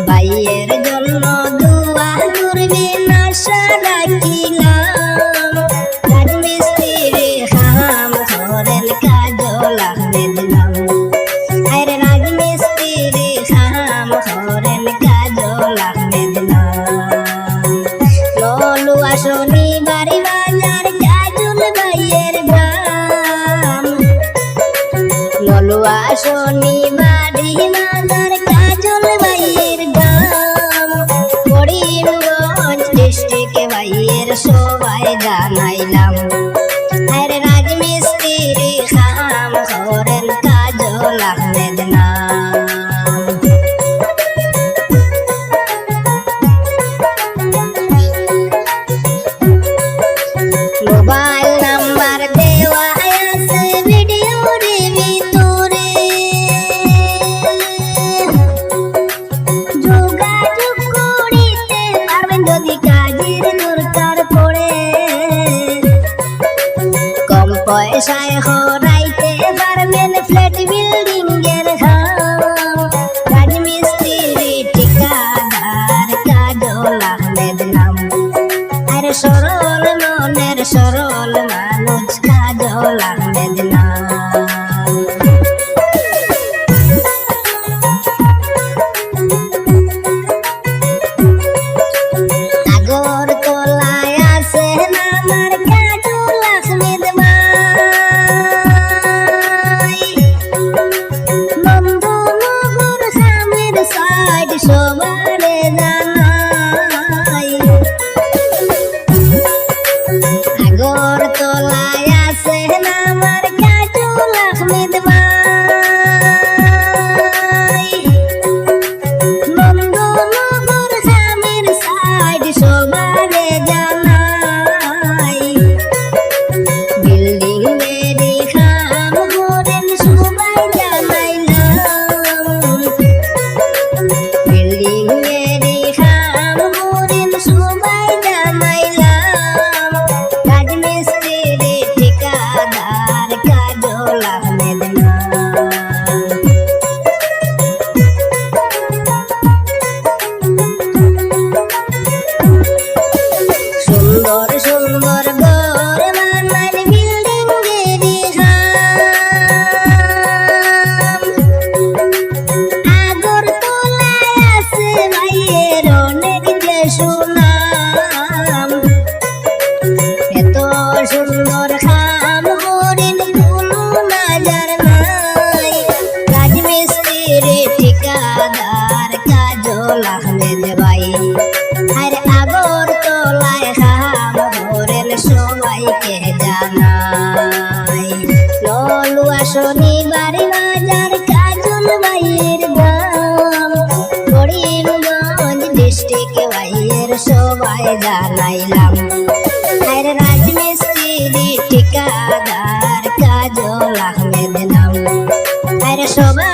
ভাইয়ের জন্য দোয়া করবেন আশা রাখিলাম। রাজমিস্ত্রি খাম করেন কাজল আহমেদ নাম। আরে রাজমিস্ত্রি খাম করেন কাজল আহমেদ নাম। ললুয়া শনিবাড়ি বাজার কাজল ভাইয়ের গ্রাম। ললুয়া শনিবাড়ি বাজার কাজল ভাইয়ের গ্রাম। করিমগঞ্জ ডিস্ট্রিক্টে ভাইয়ের সবাই জানাইলাম। আরে রাজমিস্ত্রি খাম করেন কাজল আহমেদ নাম। মোবাইল নাম্বার দেওয়া আছে ভিডিওর ভিতরে, যোগাযোগ করিতে পারবেন যদি কাজের দরকার পড়ে। কম পয়সায় হরাইতে পারবেন ফ্ল্যাট বিল্ডিং এর ঘাম। রাজমিস্ত্রি ঠিকাদার কাজল আহমেদ নাম। আরে সরল মনের সরল মানুষ কাজল আহমেদ নাম। আগরতলায় আছে আমার কাজল আহমেদ ভাই। নন্দনগর সামের সাইড সবারে জানাই। আগরতলায় আছে আমার কাজল আহমেদ ভাই। নন্দনগর সামের সাইড সবারে জানাই। বিল্ডিং এরই খাম করেন সবাই জানাইলাম। বিল্ডিং এরই খাম করেন সবাই জানাইলাম। রাজমিস্ত্রি ঠিকাদার কাজল আহমেদ নাম। সুন্দর সুন্দর ঘর বানান বিল্ডিং এরই খাম। আগরতলায় আছে ভাইয়ের অনেক যে সুনাম। এত সুন্দর খাম করেন কোনো নাজার নাই। রাজমিস্ত্রি ঠিকাদার কাজল আহমেদ ভাই। আরে আগরতলায় খাম করেন সবাইকে জানাই। ললুয়া শনিবাড়ি বাজার কাজল ভাইয়ের গ্রাম। করিমগঞ্জ ডিস্ট্রিক্টে ভাইয়ের সবাই জানাইলাম। আরে রাজমিস্ত্রি ঠিকাদার কাজল আহমেদ নাম। আরে সবাই